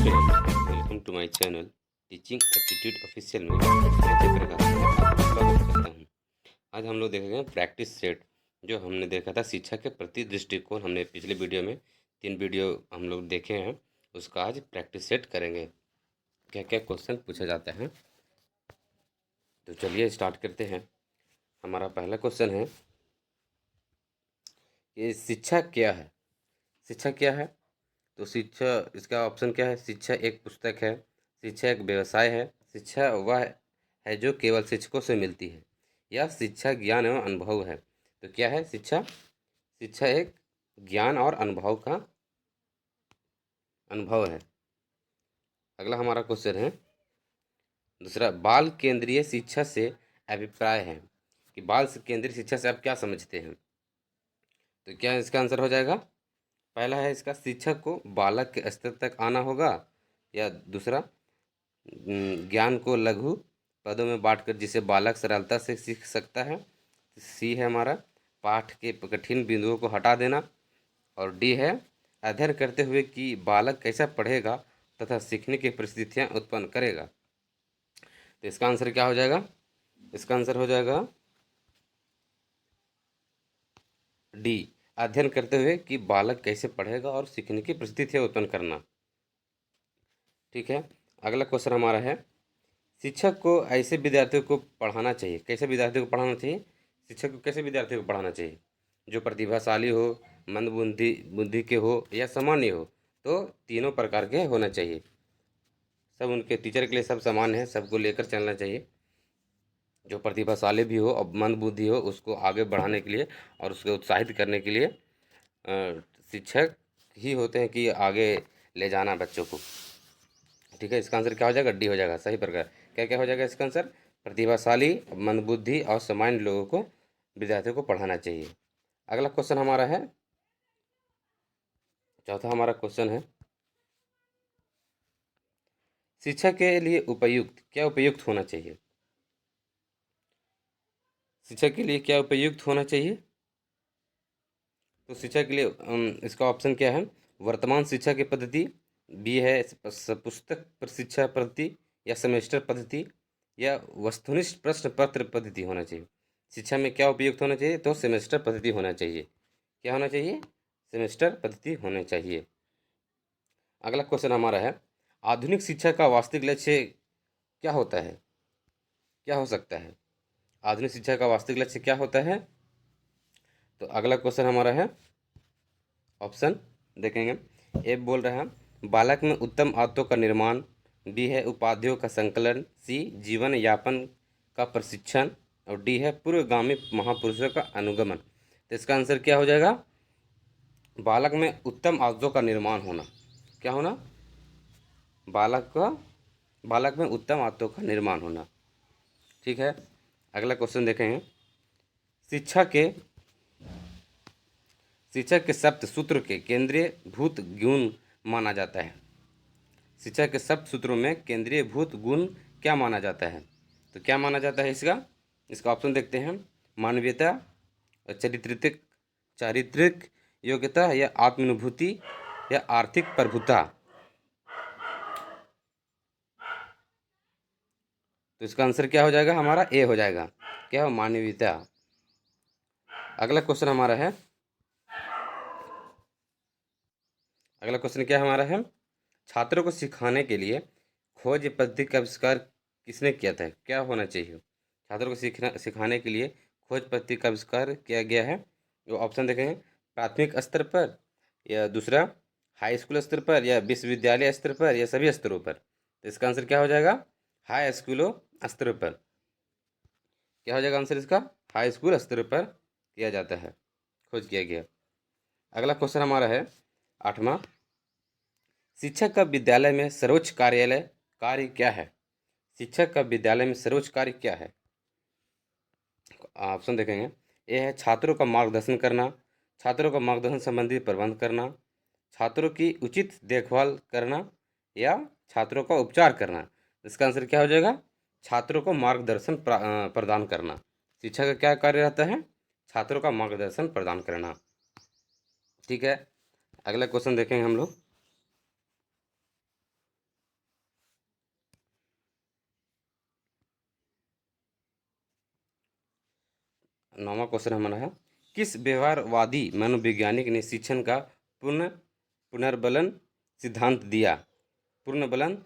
Friend, welcome to my channel teaching aptitude official में मैं जयप्रकाश आपका स्वागत करता हूँ। आज हम लोग देखेंगे प्रैक्टिस सेट। जो हमने देखा था शिक्षा के प्रति दृष्टिकोण, हमने पिछले वीडियो में 3 वीडियो हम लोग देखे हैं, उसका आज प्रैक्टिस सेट करेंगे। क्या क्या क्वेश्चन पूछा जाता है, तो चलिए स्टार्ट करते हैं। हमारा पहला क्वेश्चन है कि शिक्षा क्या है। शिक्षा क्या है? तो शिक्षा, इसका ऑप्शन क्या है? शिक्षा एक पुस्तक है, शिक्षा एक व्यवसाय है, शिक्षा वह है जो केवल शिक्षकों से मिलती है, या शिक्षा ज्ञान एवं अनुभव है। तो क्या है शिक्षा? शिक्षा एक ज्ञान और अनुभव का अनुभव है। अगला हमारा क्वेश्चन है दूसरा, बाल केंद्रीय शिक्षा से अभिप्राय है कि बाल केंद्रीय शिक्षा से आप क्या समझते हैं। तो क्या इसका आंसर हो जाएगा? पहला है इसका, शिक्षक को बालक के स्तर तक आना होगा, या दूसरा ज्ञान को लघु पदों में बांटकर जिसे बालक सरलता से सीख सकता है। सी है हमारा, पाठ के कठिन बिंदुओं को हटा देना। और डी है, अध्ययन करते हुए कि बालक कैसा पढ़ेगा तथा सीखने की परिस्थितियां उत्पन्न करेगा। तो इसका आंसर क्या हो जाएगा? इसका आंसर हो जाएगा डी, अध्ययन करते हुए कि बालक कैसे पढ़ेगा और सीखने की परिस्थितियां उत्पन्न करना। ठीक है। अगला क्वेश्चन हमारा है, शिक्षक को ऐसे विद्यार्थियों को पढ़ाना चाहिए, कैसे विद्यार्थियों को पढ़ाना चाहिए? शिक्षक को कैसे विद्यार्थियों को पढ़ाना चाहिए? जो प्रतिभाशाली हो, मंद बुद्धि बुद्धि के हो, या सामान्य हो। तो तीनों प्रकार के होना चाहिए। सब उनके टीचर के लिए सब समान है, सबको लेकर चलना चाहिए। जो प्रतिभाशाली भी हो और मंद बुद्धि हो, उसको आगे बढ़ाने के लिए और उसको उत्साहित करने के लिए शिक्षक ही होते हैं कि आगे ले जाना बच्चों को। ठीक है, इसका आंसर क्या हो जाएगा? डी हो जाएगा, सही प्रकार। क्या क्या हो जाएगा इसका आंसर? प्रतिभाशाली, मंदबुद्धि और सामान्य लोगों को, विद्यार्थियों को पढ़ाना चाहिए। अगला क्वेश्चन हमारा है, चौथा हमारा क्वेश्चन है, शिक्षा के लिए उपयुक्त, क्या उपयुक्त होना चाहिए? शिक्षा के लिए क्या उपयुक्त होना चाहिए? तो शिक्षा के लिए इसका ऑप्शन क्या है? वर्तमान शिक्षा की पद्धति, बी है पुस्तक पर शिक्षा पद्धति, या सेमेस्टर पद्धति, या वस्तुनिष्ठ प्रश्न पत्र पद्धति होना चाहिए। शिक्षा में क्या उपयुक्त होना चाहिए? तो सेमेस्टर पद्धति होना चाहिए। क्या होना चाहिए? सेमेस्टर पद्धति होना चाहिए। अगला क्वेश्चन हमारा है, आधुनिक शिक्षा का वास्तविक लक्ष्य क्या होता है? क्या हो सकता है? आधुनिक शिक्षा का वास्तविक लक्ष्य क्या होता है? तो अगला क्वेश्चन हमारा है, ऑप्शन देखेंगे। ए बोल रहा है बालक में उत्तम आदतों का निर्माण, बी है उपाधियों का संकलन, सी जीवन यापन का प्रशिक्षण, और डी है पूर्वगामी महापुरुषों का अनुगमन। तो इसका आंसर क्या हो जाएगा? बालक में उत्तम आदतों का निर्माण होना। क्या होना? बालक में उत्तम आदतों का निर्माण होना। ठीक है। अगला क्वेश्चन देखेंगे, शिक्षा के शिक्षा के सप्त सूत्र के केंद्रीय भूत गुण माना जाता है। शिक्षा के सप्त सूत्रों में केंद्रीय भूत गुण क्या माना जाता है? तो क्या माना जाता है इसका? इसका ऑप्शन देखते हैं, मानवीयता, चारित्रिक चारित्रिक योग्यता, या आत्मानुभूति, या आर्थिक प्रभुता। तो इसका आंसर क्या हो जाएगा? हमारा ए हो जाएगा। क्या हो? मानवीयता। अगला क्वेश्चन हमारा है, अगला क्वेश्चन क्या हमारा है, छात्रों को सिखाने के लिए खोज पद्धति का आविष्कार किसने किया था? क्या होना चाहिए? छात्रों को सिखाने के लिए खोज पद्धति का आविष्कार किया गया है। जो ऑप्शन देखेंगे, प्राथमिक स्तर पर, या दूसरा हाई स्कूल स्तर पर, या विश्वविद्यालय स्तर पर, या सभी स्तरों पर। तो इसका आंसर क्या हो जाएगा? हाई स्कूलों स्तर पर। क्या हो जाएगा आंसर इसका? हाई स्कूल स्तर पर किया जाता है, खोज किया गया। अगला क्वेश्चन हमारा है, आठवां, शिक्षक का विद्यालय में सर्वोच्च कार्य क्या है? शिक्षक का विद्यालय में सर्वोच्च कार्य क्या है? ऑप्शन देखेंगे, ए है छात्रों का मार्गदर्शन करना, छात्रों का मार्गदर्शन संबंधी प्रबंध करना, छात्रों की उचित देखभाल करना, या छात्रों का उपचार करना। इसका आंसर क्या हो जाएगा? छात्रों को मार्गदर्शन प्रदान करना। शिक्षा का क्या कार्य रहता है? छात्रों का मार्गदर्शन प्रदान करना। ठीक है। अगला क्वेश्चन देखेंगे हम लोग, 9वां क्वेश्चन हमारा है, किस व्यवहारवादी मनोवैज्ञानिक ने शिक्षण का पुनर्बलन सिद्धांत दिया? पुनर्बलन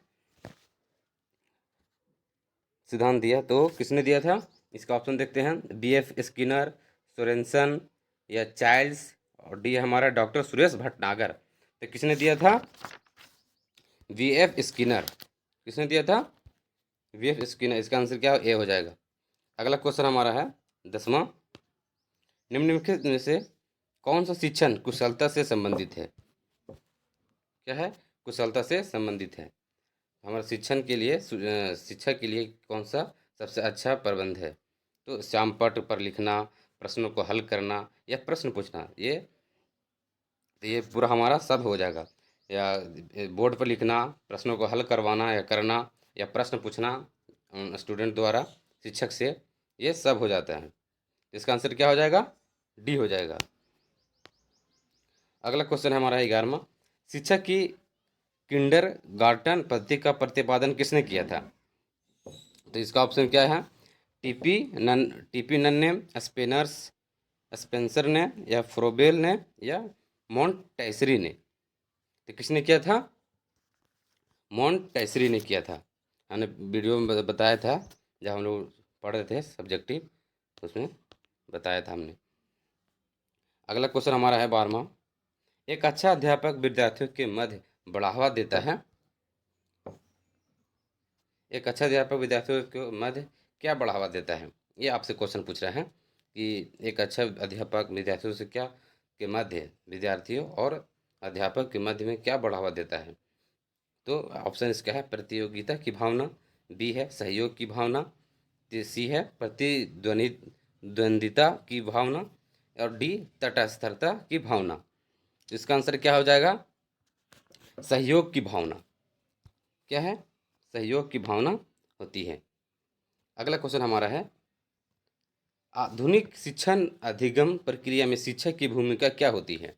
सिद्धांत दिया तो किसने दिया था? इसका ऑप्शन देखते हैं, B.F. स्किनर, सोरेनसन या चाइल्ड्स, और डी हमारा डॉक्टर सुरेश भटनागर। तो किसने दिया था? V.F. स्किनर। किसने दिया था? V.F. स्किनर। इसका आंसर क्या ए हो जाएगा। अगला क्वेश्चन हमारा है 10वां, निम्नलिखित में से कौन सा शिक्षण कुशलता से संबंधित है? क्या है? कुशलता से संबंधित है। हमारे शिक्षण के लिए शिक्षा के लिए कौन सा सबसे अच्छा प्रबंध है? तो श्यामपट्ट पर लिखना, प्रश्नों को हल करना या प्रश्न पूछना, ये पूरा हमारा सब हो जाएगा। या बोर्ड पर लिखना, प्रश्नों को हल करवाना या करना, या प्रश्न पूछना स्टूडेंट द्वारा शिक्षक से, ये सब हो जाता है। इसका आंसर क्या हो जाएगा? डी हो जाएगा। अगला क्वेश्चन हमारा है 11वां, शिक्षा की किंडरगार्टन पद्धति का प्रतिपादन किसने किया था? तो इसका ऑप्शन क्या है? टीपी नन ने, स्पेंसर ने, या फ्रोबेल ने, या मोंटेसरी ने। तो किसने किया था? मोंटेसरी ने किया था। हमने वीडियो में बताया था जब हम लोग पढ़ रहे थे सब्जेक्टिव, तो उसमें बताया था हमने। अगला क्वेश्चन हमारा है 12वां, एक अच्छा अध्यापक विद्यार्थियों के मध्य बढ़ावा देता है। एक अच्छा अध्यापक विद्यार्थियों के मध्य क्या बढ़ावा देता है? ये आपसे क्वेश्चन पूछ रहा है कि एक अच्छा अध्यापक विद्यार्थियों से क्या के मध्य, विद्यार्थियों और अध्यापक के मध्य में क्या बढ़ावा देता है? तो ऑप्शन इसका है प्रतियोगिता की भावना, बी है सहयोग की भावना, सी है प्रतिद्वंद्विता की भावना, और डी तटस्थता की भावना। तो इसका आंसर क्या हो जाएगा? सहयोग की भावना। क्या है? सहयोग की भावना होती है। अगला क्वेश्चन हमारा है, आधुनिक शिक्षण अधिगम प्रक्रिया में शिक्षक की भूमिका क्या होती है?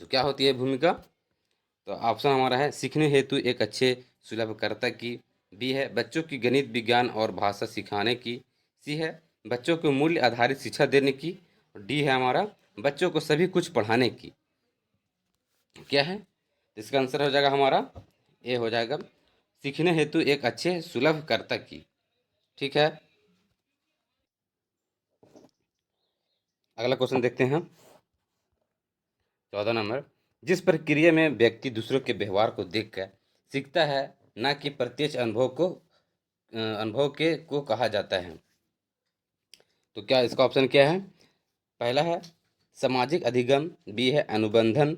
तो क्या होती है भूमिका? तो ऑप्शन हमारा है सीखने हेतु एक अच्छे सुलभकर्ता की, बी है बच्चों की गणित विज्ञान और भाषा सिखाने की, सी है बच्चों को मूल्य आधारित शिक्षा देने की, और डी है हमारा बच्चों को सभी कुछ पढ़ाने की। क्या है? इसका आंसर हो जाएगा हमारा ए हो जाएगा, सीखने हेतु एक अच्छे सुलभकर्ता की। ठीक है, अगला क्वेश्चन देखते हैं 14 नंबर, जिस प्रक्रिया में व्यक्ति दूसरों के व्यवहार को देखकर सीखता है, न कि प्रत्यक्ष अनुभव के को कहा जाता है। तो क्या इसका ऑप्शन क्या है? पहला है सामाजिक अधिगम, बी है अनुबंधन,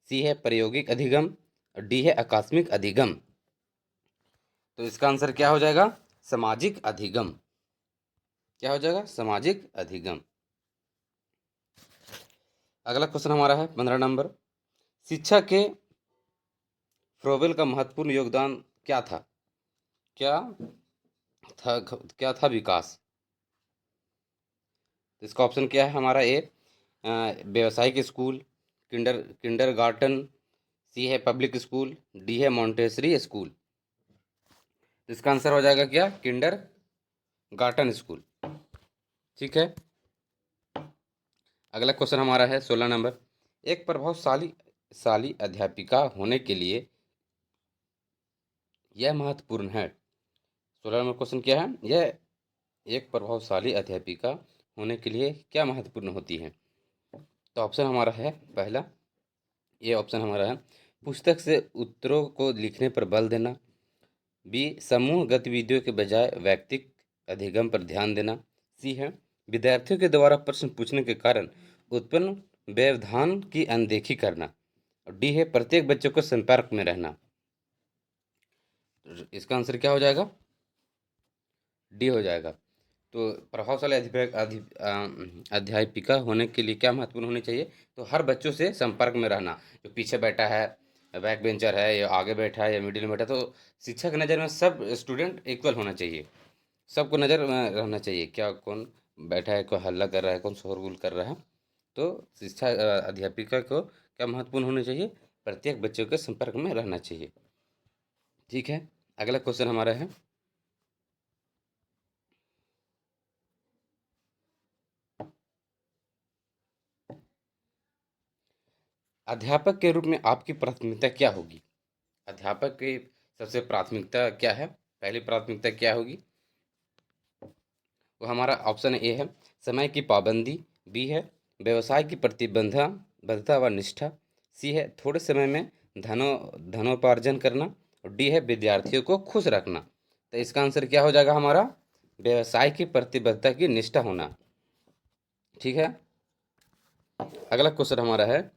सी है प्रायोगिक अधिगम, और डी है आकस्मिक अधिगम। तो इसका आंसर क्या हो जाएगा? सामाजिक अधिगम। क्या हो जाएगा? सामाजिक अधिगम। अगला क्वेश्चन हमारा है 15 नंबर, शिक्षा के फ्रोबेल का महत्वपूर्ण योगदान क्या था? क्या क्या था विकास? इसका ऑप्शन क्या है हमारा? ए व्यावसायिक स्कूल, किंडरगार्टन, सी है पब्लिक स्कूल, डी है मॉन्टेसरी स्कूल। इसका आंसर हो जाएगा क्या? Kindergarten school. ठीक है, अगला क्वेश्चन हमारा है 16 नंबर, एक प्रभावशाली अध्यापिका होने के लिए यह महत्वपूर्ण है। 16 नंबर क्वेश्चन क्या है? यह एक प्रभावशाली अध्यापिका होने के लिए क्या महत्वपूर्ण होती है? तो ऑप्शन हमारा है पहला, ये ऑप्शन हमारा है पुस्तक से उत्तरों को लिखने पर बल देना, बी समूह गतिविधियों के बजाय व्यक्तिक अधिगम पर ध्यान देना, सी है विद्यार्थियों के द्वारा प्रश्न पूछने के कारण उत्पन्न व्यवधान की अनदेखी करना, और डी है प्रत्येक बच्चे को संपर्क में रहना। इसका आंसर क्या हो जाएगा? डी हो जाएगा। तो प्रभावशाली अध्यापिका होने के लिए क्या महत्वपूर्ण होनी चाहिए? तो हर बच्चों से संपर्क में रहना, जो पीछे बैठा है, बैक बेंचर है, या आगे बैठा है, या मिडिल में बैठा, तो शिक्षक की नज़र में सब स्टूडेंट इक्वल होना चाहिए, सबको नज़र में रहना चाहिए, क्या कौन बैठा है, कोई हल्ला कर रहा है, कौन शोरगुल कर रहा है। तो शिक्षा अध्यापिका को क्या महत्वपूर्ण होना चाहिए? प्रत्येक बच्चों के संपर्क में रहना चाहिए। ठीक है, अगला क्वेश्चन हमारा है अध्यापक के रूप में आपकी प्राथमिकता क्या होगी? अध्यापक की सबसे प्राथमिकता क्या है? पहली प्राथमिकता क्या होगी? वो हमारा ऑप्शन ए है समय की पाबंदी, बी है व्यवसाय की प्रतिबद्धता व निष्ठा, सी है थोड़े समय में धनोपार्जन करना और डी है विद्यार्थियों को खुश रखना। तो इसका आंसर क्या हो जाएगा हमारा? व्यवसाय की प्रतिबद्धता की निष्ठा होना। ठीक है, अगला क्वेश्चन हमारा है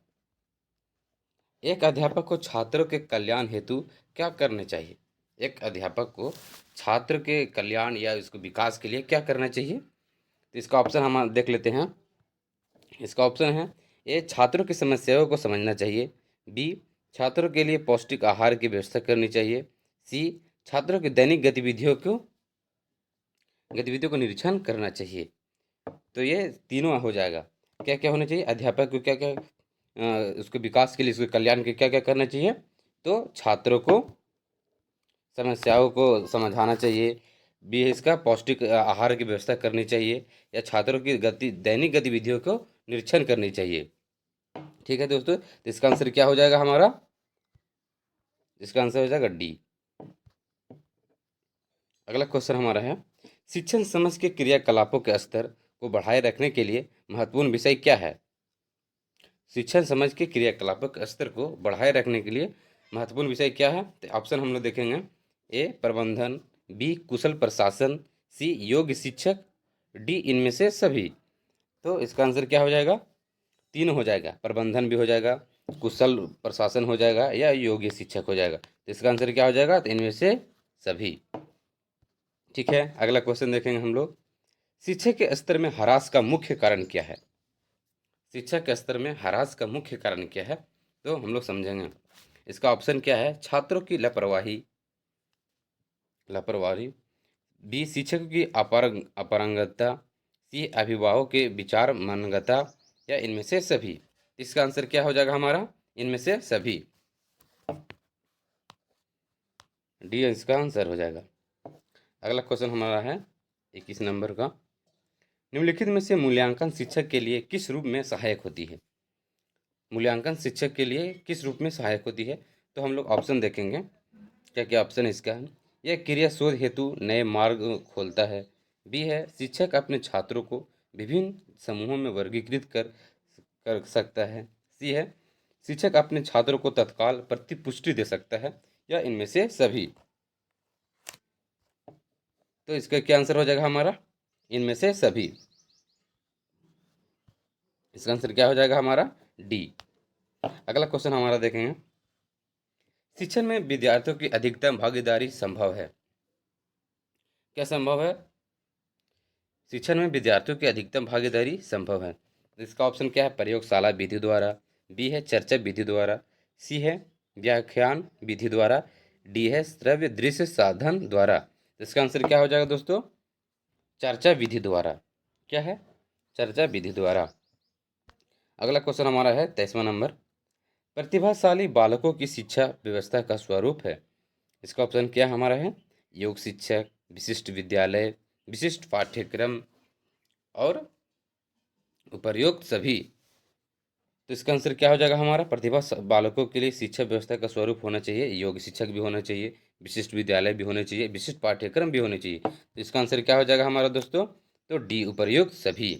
एक अध्यापक को छात्रों के कल्याण हेतु क्या करने चाहिए? एक अध्यापक को छात्र के कल्याण या उसके विकास के लिए क्या करना चाहिए? तो इसका ऑप्शन हम देख लेते हैं। इसका ऑप्शन है ए छात्रों की समस्याओं को समझना चाहिए, बी छात्रों के लिए पौष्टिक आहार की व्यवस्था करनी चाहिए, सी छात्रों की दैनिक गतिविधियों को निरीक्षण करना चाहिए। तो ये तीनों हो जाएगा। क्या क्या होना चाहिए? अध्यापक को क्या क्या उसके विकास के लिए, उसके कल्याण के क्या क्या करना चाहिए? तो छात्रों को समस्याओं को समझाना चाहिए, बी है इसका पौष्टिक आहार की व्यवस्था करनी चाहिए, या छात्रों की दैनिक गतिविधियों को निरीक्षण करनी चाहिए। ठीक है दोस्तों, तो इसका आंसर क्या हो जाएगा हमारा? इसका आंसर हो जाएगा डी। अगला क्वेश्चन हमारा है शिक्षण समझ के क्रियाकलापों के स्तर को बढ़ाए रखने के लिए महत्वपूर्ण विषय क्या है? शिक्षण समझ के क्रियाकलापों के स्तर को बढ़ाए रखने के लिए महत्वपूर्ण विषय क्या है? तो ऑप्शन हम लोग देखेंगे। ए प्रबंधन, बी कुशल प्रशासन, सी योग्य शिक्षक, डी इनमें से सभी। तो इसका आंसर क्या हो जाएगा? तीन हो जाएगा, प्रबंधन भी हो जाएगा, कुशल प्रशासन हो जाएगा, या योग्य शिक्षक हो जाएगा। तो इसका आंसर क्या हो जाएगा? तो इनमें से सभी। ठीक है, अगला क्वेश्चन देखेंगे हम लोग शिक्षा के स्तर में ह्रास का मुख्य कारण क्या है? शिक्षा के स्तर में ह्रास का मुख्य कारण क्या है? तो हम लोग समझेंगे। इसका ऑप्शन क्या है? छात्रों की लापरवाही, बी शिक्षक की अपारंगता, सी अभिभावक के विचार मनगता, या इनमें से सभी। इसका आंसर क्या हो जाएगा हमारा? इनमें से सभी। डी इसका आंसर हो जाएगा। अगला क्वेश्चन हमारा है 21 नंबर का निम्नलिखित में से मूल्यांकन शिक्षक के लिए किस रूप में सहायक होती है? मूल्यांकन शिक्षक के लिए किस रूप में सहायक होती है? तो हम लोग ऑप्शन देखेंगे। क्या क्या ऑप्शन है इसका? है यह क्रिया शोध हेतु नए मार्ग खोलता है, बी है शिक्षक अपने छात्रों को विभिन्न समूहों में वर्गीकृत कर सकता है, सी है शिक्षक अपने छात्रों को तत्काल प्रतिपुष्टि दे सकता है, या इनमें से सभी। तो इसका क्या आंसर हो जाएगा हमारा? इनमें से सभी। इसका आंसर क्या हो जाएगा हमारा? डी। अगला क्वेश्चन हमारा देखेंगे शिक्षण में विद्यार्थियों की अधिकतम भागीदारी संभव है? क्या संभव है? शिक्षण में विद्यार्थियों की अधिकतम भागीदारी संभव है। तो इसका ऑप्शन क्या है? प्रयोगशाला विधि द्वारा, बी है चर्चा विधि द्वारा, सी है व्याख्यान विधि द्वारा, डी है श्रव्य दृश्य साधन द्वारा। तो इसका आंसर क्या हो जाएगा दोस्तों? चर्चा विधि द्वारा। क्या है? चर्चा विधि द्वारा। अगला क्वेश्चन हमारा है 23वां नंबर प्रतिभाशाली बालकों की शिक्षा व्यवस्था का स्वरूप है? इसका ऑप्शन क्या हमारा है? योग शिक्षक, विशिष्ट विद्यालय, विशिष्ट पाठ्यक्रम, और उपर्युक्त सभी। तो इसका आंसर क्या हो जाएगा हमारा? प्रतिभा बालकों के लिए शिक्षा व्यवस्था का स्वरूप होना चाहिए, योग शिक्षक भी होना चाहिए, विशिष्ट विद्यालय भी होने चाहिए, विशिष्ट पाठ्यक्रम भी होने चाहिए। तो इसका आंसर क्या हो जाएगा हमारा दोस्तों? तो डी उपर्युक्त सभी।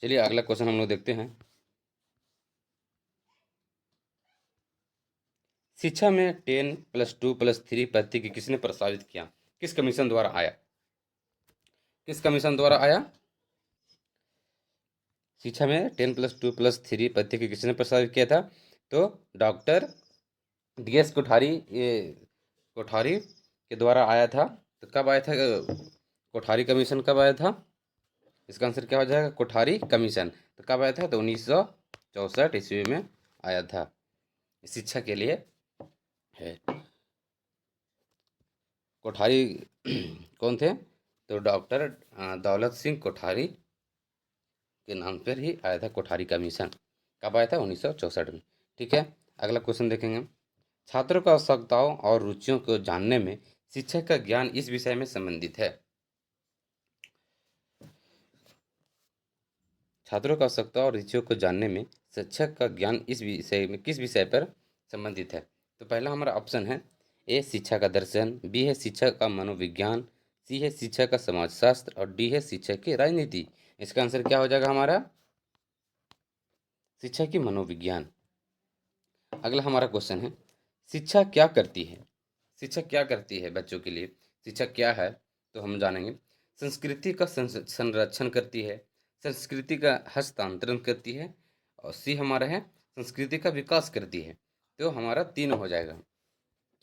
चलिए अगला क्वेश्चन हम लोग देखते हैं शिक्षा में 10+2+3 पद्धति की किसने प्रस्तावित किया? किस कमीशन द्वारा आया? किस कमीशन द्वारा आया? शिक्षा में 10+2+3 पद्धति की किसने प्रस्तावित किया था? तो डॉक्टर DS कोठारी, ये कोठारी के द्वारा आया था। तो कब आया था कोठारी कमीशन कब आया था? इसका आंसर क्या हो जाएगा? कोठारी कमीशन। तो कब आया था? तो 1964 ईस्वी में आया था। शिक्षा के लिए है। कोठारी कौन थे? तो डॉक्टर दौलत सिंह कोठारी के नाम पर ही आया था कोठारी कमीशन। कब आया था? 1964 में। ठीक है, अगला क्वेश्चन देखेंगे छात्रों की आवश्यकताओं और रुचियों को जानने में शिक्षक का ज्ञान इस विषय में संबंधित है? छात्रों की आवश्यकता और रुचियों को जानने में शिक्षक का ज्ञान इस विषय में किस विषय पर संबंधित है? तो पहला हमारा ऑप्शन है ए शिक्षा का दर्शन, बी है शिक्षा का मनोविज्ञान, सी है शिक्षा का समाजशास्त्र और डी है शिक्षा की राजनीति। इसका आंसर क्या हो जाएगा हमारा? शिक्षा की मनोविज्ञान। अगला हमारा क्वेश्चन है, शिक्षा क्या करती है? शिक्षा क्या करती है बच्चों के लिए? शिक्षा क्या है तो हम जानेंगे। संस्कृति का संरक्षण करती है, संस्कृति का हस्तांतरण करती है और सी हमारा है संस्कृति का विकास करती है। तो हमारा 3 हो जाएगा।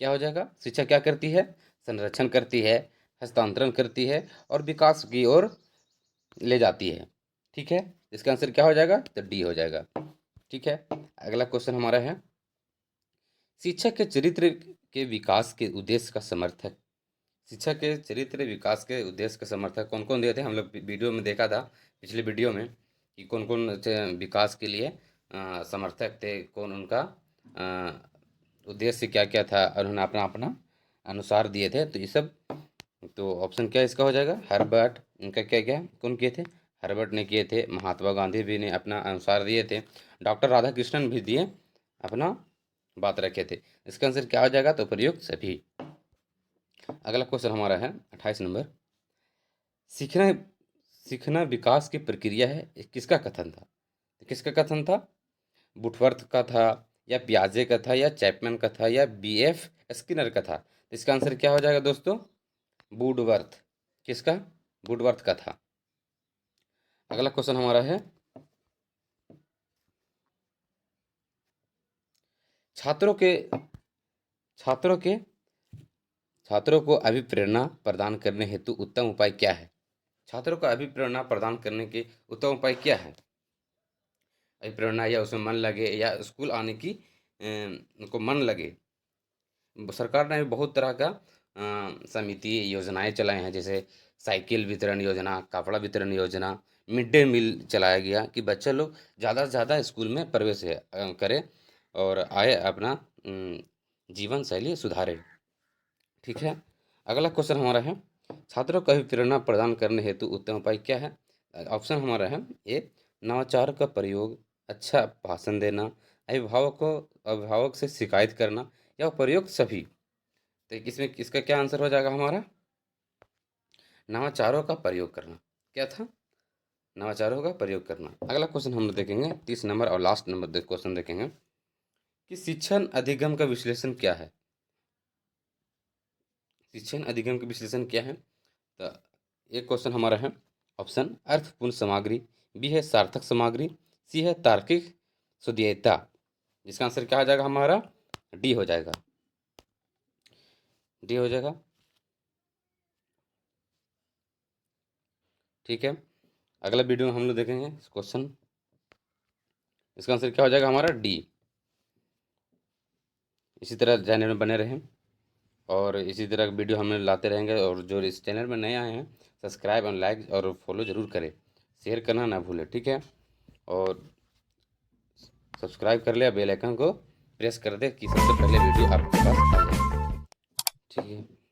क्या हो जाएगा? शिक्षा क्या करती है? संरक्षण करती है, हस्तांतरण करती है और विकास की ओर ले जाती है। ठीक है, इसका आंसर क्या हो जाएगा? तो डी हो जाएगा। ठीक है, अगला क्वेश्चन हमारा है, शिक्षा के चरित्र के विकास के उद्देश्य का समर्थक। शिक्षा के चरित्र विकास के उद्देश्य का समर्थक कौन कौन दिए थे? हम लोग वीडियो में देखा था, पिछले वीडियो में, कि कौन कौन विकास के लिए समर्थक थे, कौन उनका उद्देश्य क्या क्या था और उन्होंने अपना अपना अनुसार दिए थे। तो ये सब, तो ऑप्शन क्या इसका हो जाएगा? हर्बर्ट, इनका क्या क्या कौन किए थे? हर्बर्ट ने किए थे, महात्मा गांधी भी ने अपना अनुसार दिए थे, डॉक्टर राधाकृष्णन भी दिए अपना बात रखे थे। इसका आंसर क्या हो जाएगा? तो प्रयुक्त सभी। अगला क्वेश्चन हमारा है 28 नंबर, सीखना सीखना विकास की प्रक्रिया है, ये किसका कथन था? किसका कथन था? बुटवर्थ का था या पियाजे का था या चैपमैन का था या बीएफ स्किनर का था? इसका आंसर क्या हो जाएगा दोस्तों? वुडवर्थ। किसका? वुडवर्थ का था। अगला क्वेश्चन हमारा है, छात्रों के छात्रों के छात्रों को अभिप्रेरणा प्रदान करने हेतु उत्तम उपाय क्या है? छात्रों को अभिप्रेरणा प्रदान करने के उत्तम उपाय क्या है? अभिप्रेरणा, या उसमें मन लगे, या स्कूल आने की उनको मन लगे। सरकार ने भी बहुत तरह का समिति योजनाएं चलाए हैं, जैसे साइकिल वितरण योजना, कपड़ा वितरण योजना, मिड डे मील चलाया गया कि बच्चे लोग ज़्यादा से ज़्यादा स्कूल में प्रवेश करें और आए अपना जीवन शैली सुधारें। ठीक है, अगला क्वेश्चन हमारा है, छात्रों को अभिप्रेरणा प्रदान करने हेतु उत्तम उपाय क्या है? ऑप्शन हमारा है ए नवाचार का प्रयोग, अच्छा भाषण देना, अभिभावक से शिकायत करना या प्रयोग सभी। तो इसमें इसका क्या आंसर हो जाएगा हमारा? नवाचारों का प्रयोग करना। क्या था? नवाचारों का प्रयोग करना। अगला क्वेश्चन हम देखेंगे 30 नंबर और लास्ट नंबर क्वेश्चन देखेंगे कि शिक्षण अधिगम का विश्लेषण क्या है? शिक्षण अधिगम का विश्लेषण क्या है? तो एक क्वेश्चन हमारा है, ऑप्शन अर्थपूर्ण सामग्री, बी है सार्थक सामग्री, सी है तार्किक सुदीयता। जिसका आंसर क्या हो जाएगा हमारा? डी हो जाएगा। डी हो जाएगा। ठीक है, अगला वीडियो में हम लोग देखेंगे क्वेश्चन, इसका आंसर क्या हो जाएगा हमारा? डी। इसी तरह चैनल में बने रहें और इसी तरह वीडियो हम लाते रहेंगे, और जो इस चैनल में नए आए हैं सब्सक्राइब और लाइक और फॉलो ज़रूर करें, शेयर करना ना भूलें। ठीक है, और सब्सक्राइब कर ले, बेल आइकन को प्रेस कर दे कि सबसे पहले वीडियो आपके पास आ जाए। ठीक है।